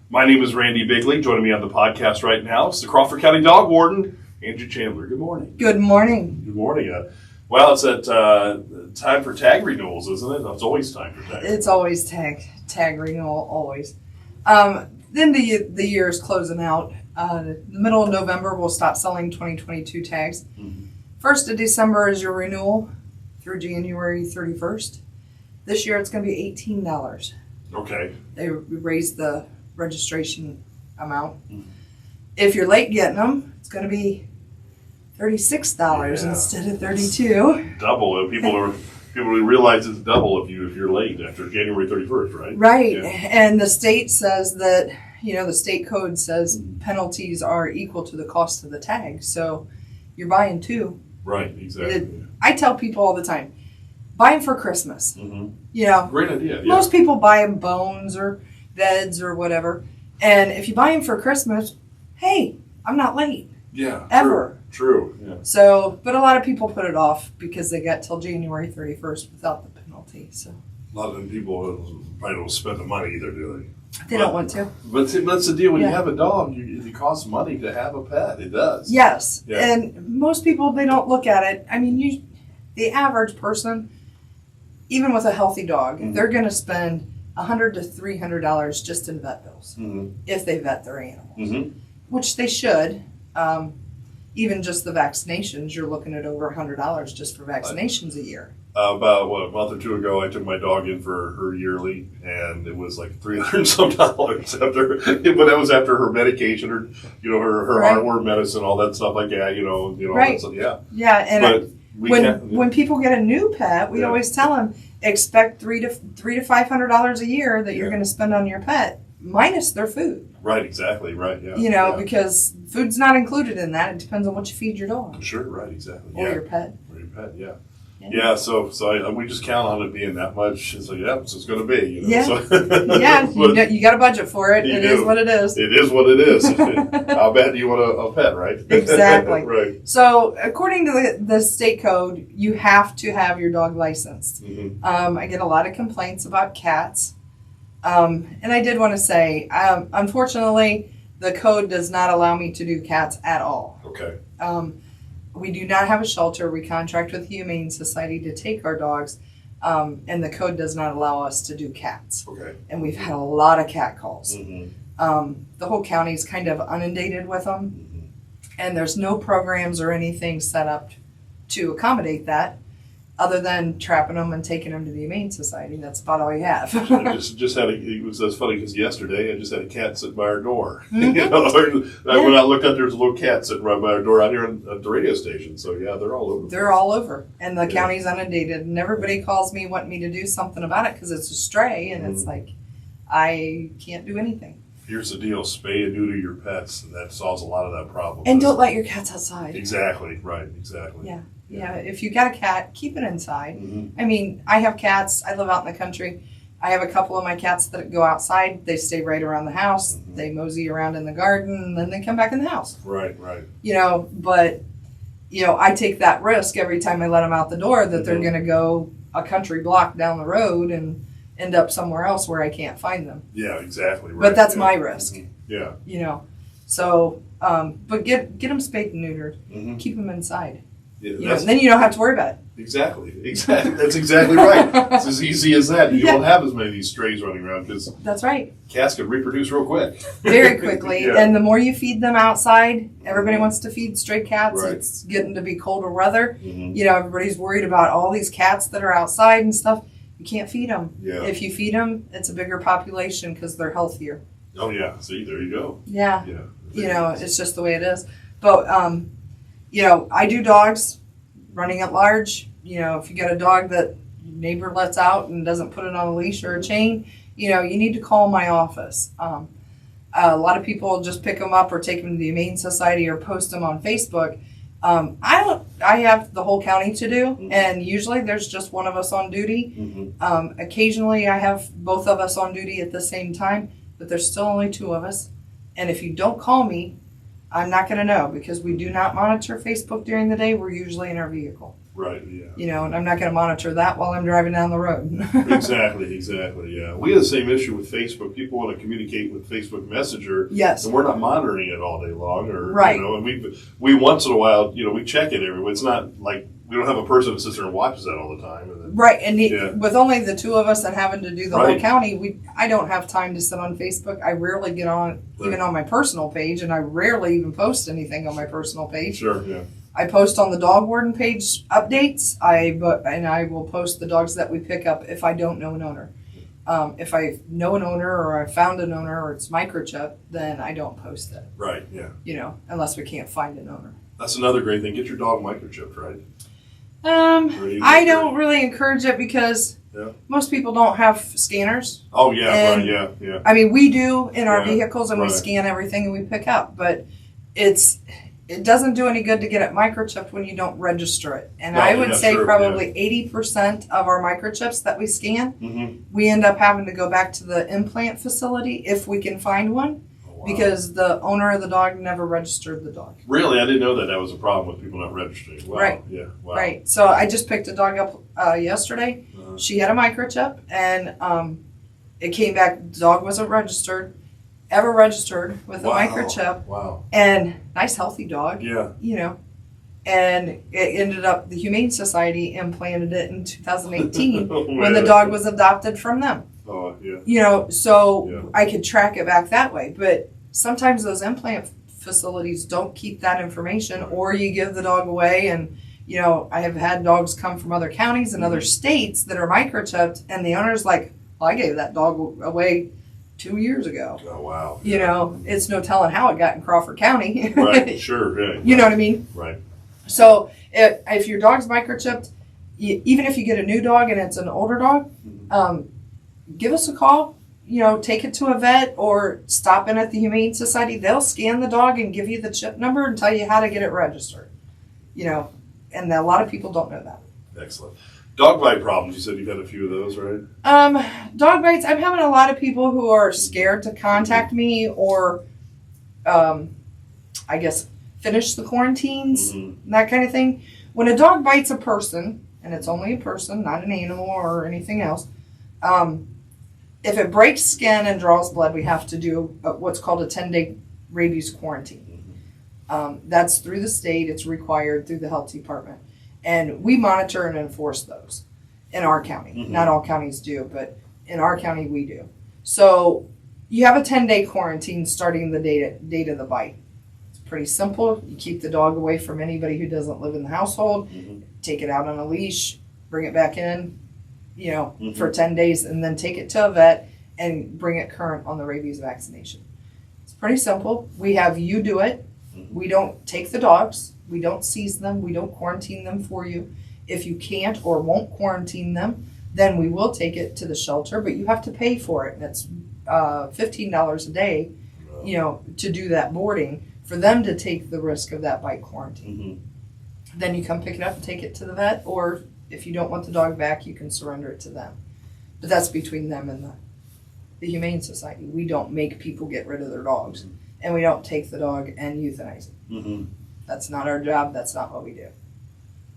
My name is Randy Bigley. Joining me on the podcast right now is the Crawford County Dog Warden, Andrew Chandler. Good morning. Good morning. Good morning. Well, it's at time for tag renewals, isn't it? It's always time for tag. It's always tag renewal, always. Then the year is closing out. The middle of November, we'll stop selling 2022 tags. Mm-hmm. 1st of December is your renewal through January 31st. This year it's going to be $18. Okay. They raised the registration amount. Mm-hmm. If you're late getting them, it's going to be $36 instead of $32. Double. People realize it's double if you're late after January 31st, right? Right. Yeah. And the state says that, the state code says penalties are equal to the cost of the tag. So you're buying two. Right, exactly. I tell people all the time, buy them for Christmas. Mm-hmm. Great idea. Yeah. Most people buy them bones or beds or whatever. And if you buy them for Christmas, hey, I'm not late. Yeah. Ever. True. Yeah. So, but a lot of people put it off because they got till January 31st without the penalty. So A lot of them people probably don't spend the money either, do they? They don't want to. But that's the deal. When you have a dog, it costs money to have a pet. It does. Yes. Yeah. And most people, they don't look at it. I mean, the average person, even with a healthy dog, they're going to spend $100 to $300 just in vet bills if they vet their animals, which they should. Even just the vaccinations, you're looking at over $100 just for vaccinations a year. About a month or two ago, I took my dog in for her yearly, and it was like $300 and some after, but that was after her medication, her heartworm medicine, all that stuff like that, Right. all that stuff, yeah. Yeah, and But when people get a new pet, we always tell them expect $300 to $500 a year that you're going to spend on your pet, minus their food. Right, exactly, right, yeah. Because food's not included in that. It depends on what you feed your dog. Sure, right, exactly. Or your pet. Or your pet, yeah. Yeah, so we just count on it being that much. It's like, so it's going to be. Yeah, So. you got a budget for it. It is what it is. It is what it is. How bad do you want a pet, right? Exactly. Right. So according to the state code, you have to have your dog licensed. I get a lot of complaints about cats. And I did want to say, unfortunately, the code does not allow me to do cats at all. Okay. We do not have a shelter. We contract with the Humane Society to take our dogs, and the code does not allow us to do cats. Okay. And we've had a lot of cat calls. Mm-hmm. The whole county is kind of inundated with them, and there's no programs or anything set up to accommodate that, other than trapping them and taking them to the Humane Society. That's about all you have. That's funny because yesterday I just had a cat sitting by our door. I went out and looked out, there's a little cat sitting right by our door out here at the radio station. So yeah, they're all over. They're all over. And the county's inundated, and everybody calls me wanting me to do something about it because it's a stray, and it's like, I can't do anything. Here's the deal, spay and neuter your pets, and that solves a lot of that problem. And don't let your cats outside. Exactly, right, exactly. Yeah, if you got a cat, keep it inside. I mean, I have cats. I live out in the country. I have a couple of my cats that go outside. They stay right around the house. They mosey around in the garden, and then they come back in the house. Right. But, I take that risk every time I let them out the door that they're going to go a country block down the road and end up somewhere else where I can't find them. Yeah, exactly. Right. But that's my risk. Yeah. So, but get them spayed and neutered. Keep them inside. Yeah, and then you don't have to worry about it. Exactly. That's exactly right. It's as easy as that. You won't have as many of these strays running around because that's right. Cats can reproduce real quick. Very quickly. And the more you feed them outside, everybody wants to feed stray cats. Right. It's getting to be colder weather. Everybody's worried about all these cats that are outside and stuff. You can't feed them. Yeah. If you feed them, it's a bigger population because they're healthier. Oh, yeah. See, there you go. Yeah. It's just the way it is. But, I do dogs running at large. If you got a dog that your neighbor lets out and doesn't put it on a leash or a chain, you need to call my office. A lot of people just pick them up or take them to the Humane Society or post them on Facebook. I have the whole county to do, and usually there's just one of us on duty. Occasionally I have both of us on duty at the same time, but there's still only two of us. And if you don't call me, I'm not going to know because we do not monitor Facebook during the day. We're usually in our vehicle. Right, yeah. You know, and I'm not going to monitor that while I'm driving down the road. Exactly, yeah. We have the same issue with Facebook. People want to communicate with Facebook Messenger. Yes. And we're not monitoring it all day long. Or, right. You know, and we once in a while, you know, we check it every. It's not like we don't have a person that sits there and watches that all the time. And then, right, and with only the two of us and having to do the right. whole county, I don't have time to sit on Facebook. I rarely get on, even on my personal page, and I rarely even post anything on my personal page. Sure, yeah. I post on the dog warden page updates. And I will post the dogs that we pick up if I don't know an owner. If I know an owner or I found an owner or it's microchip, then I don't post it. Right, yeah. You know, unless we can't find an owner. That's another great thing. Get your dog microchipped, right? I don't really encourage it because most people don't have scanners. Oh yeah, and, right, yeah. I mean, we do in our vehicles and right. we scan everything and we pick up, but it doesn't do any good to get it microchipped when you don't register it. And I would say probably 80% of our microchips that we scan, we end up having to go back to the implant facility if we can find one. Wow. Because the owner of the dog never registered the dog. Really? I didn't know that was a problem with people not registering. Wow. Right. Yeah. Wow. Right. So I just picked a dog up yesterday. She had a microchip and it came back, the dog wasn't registered with a microchip. Wow. And nice healthy dog. Yeah. You know. And it ended up, the Humane Society implanted it in 2018 when the dog was adopted from them. Oh, yeah. You know, so I could track it back that way. But sometimes those implant facilities don't keep that information, or you give the dog away. And, you know, I have had dogs come from other counties and other states that are microchipped, and the owner's like, well, I gave that dog away 2 years ago. Oh, wow. You know, it's no telling how it got in Crawford County. Right, sure. Yeah, you know what I mean? Right. So if your dog's microchipped, even if you get a new dog and it's an older dog, give us a call, you know, take it to a vet or stop in at the Humane Society. They'll scan the dog and give you the chip number and tell you how to get it registered. You know, and a lot of people don't know that. Excellent. Dog bite problems, you said you've had a few of those, right? Dog bites, I'm having a lot of people who are scared to contact me or, I guess, finish the quarantines, that kind of thing. When a dog bites a person, and it's only a person, not an animal or anything else, if it breaks skin and draws blood, we have to do what's called a 10-day rabies quarantine. That's through the state. It's required through the health department. And we monitor and enforce those in our county. Not all counties do, but in our county we do. So you have a 10-day quarantine starting the date of the bite. It's pretty simple. You keep the dog away from anybody who doesn't live in the household. Take it out on a leash, bring it back in, you know, for 10 days, and then take it to a vet and bring it current on the rabies vaccination. It's pretty simple. We have you do it. We don't take the dogs. We don't seize them. We don't quarantine them for you. If you can't or won't quarantine them, then we will take it to the shelter, but you have to pay for it. And it's $15 a day, you know, to do that boarding for them to take the risk of that bite quarantine. Then you come pick it up and take it to the vet, or if you don't want the dog back, you can surrender it to them. But that's between them and the Humane Society. We don't make people get rid of their dogs, and we don't take the dog and euthanize it. That's not our job. That's not what we do.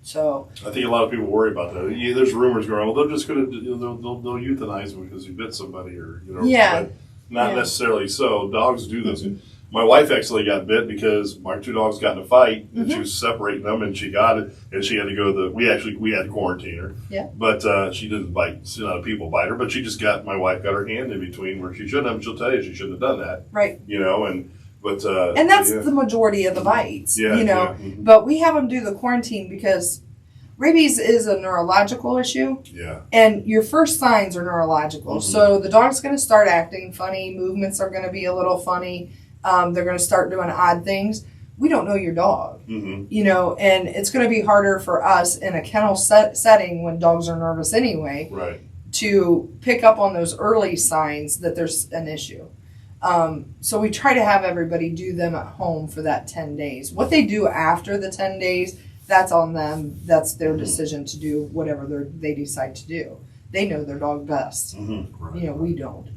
So I think a lot of people worry about that. Yeah, there's rumors going, well, they're just going to, you know, they'll euthanize them because you bit somebody, or, you know, but not necessarily so. Dogs do this. My wife actually got bit because my two dogs got in a fight, and she was separating them, and she got it, and she had to go we had to quarantine her. Yeah. But she didn't bite. She's not a people biter, but she just my wife got her hand in between where she shouldn't have. She'll tell you she shouldn't have done that. Right. You know, and that's the majority of the bites. Yeah. You know, but we have them do the quarantine because rabies is a neurological issue. Yeah. And your first signs are neurological. So the dog's going to start acting funny. Movements are going to be a little funny. They're going to start doing odd things. We don't know your dog, you know, and it's going to be harder for us in a kennel setting when dogs are nervous anyway, to pick up on those early signs that there's an issue. So we try to have everybody do them at home for that 10 days. What they do after the 10 days, that's on them. That's their decision to do whatever they decide to do. They know their dog best. You know, we don't.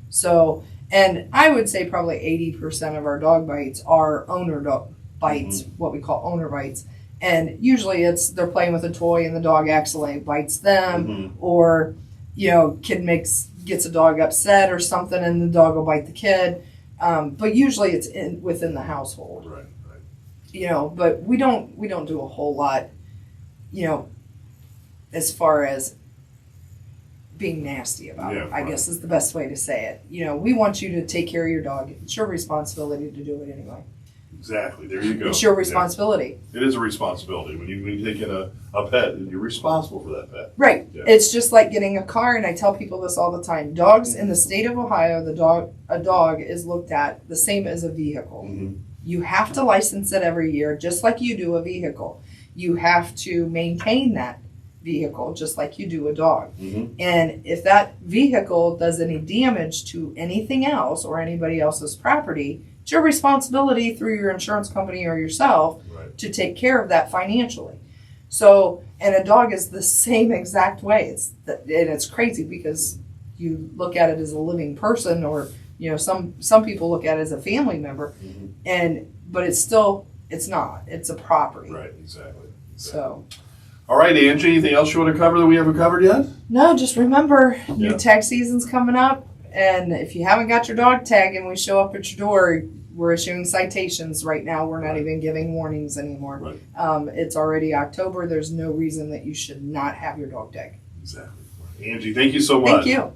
So, and I would say probably 80% of our dog bites are owner dog bites, what we call owner bites. And usually they're playing with a toy and the dog actually bites them, Mhm. or, kid gets a dog upset or something and the dog will bite the kid. But usually it's within the household. Right. But we don't do a whole lot, as far as being nasty about it, I guess is the best way to say it. We want you to take care of your dog. It's your responsibility to do it anyway. Exactly. There you go. It's your responsibility. Yeah. It is a responsibility. When you take in a pet, you're responsible for that pet. Right. Yeah. It's just like getting a car, and I tell people this all the time. Dogs in the state of Ohio, a dog is looked at the same as a vehicle. Mm-hmm. You have to license it every year, just like you do a vehicle. You have to maintain that vehicle, just like you do a dog. Mm-hmm. And if that vehicle does any damage to anything else or anybody else's property, it's your responsibility through your insurance company or yourself to take care of that financially. So, and a dog is the same exact way. And it's crazy because you look at it as a living person, or some people look at it as a family member, but it's not. It's a property. Right. Exactly. So. All right, Angie. Anything else you want to cover that we haven't covered yet? No, just remember, new tag season's coming up, and if you haven't got your dog tag and we show up at your door, we're issuing citations right now. We're not even giving warnings anymore. Right. It's already October. There's no reason that you should not have your dog tag. Exactly. Angie, thank you so much. Thank you.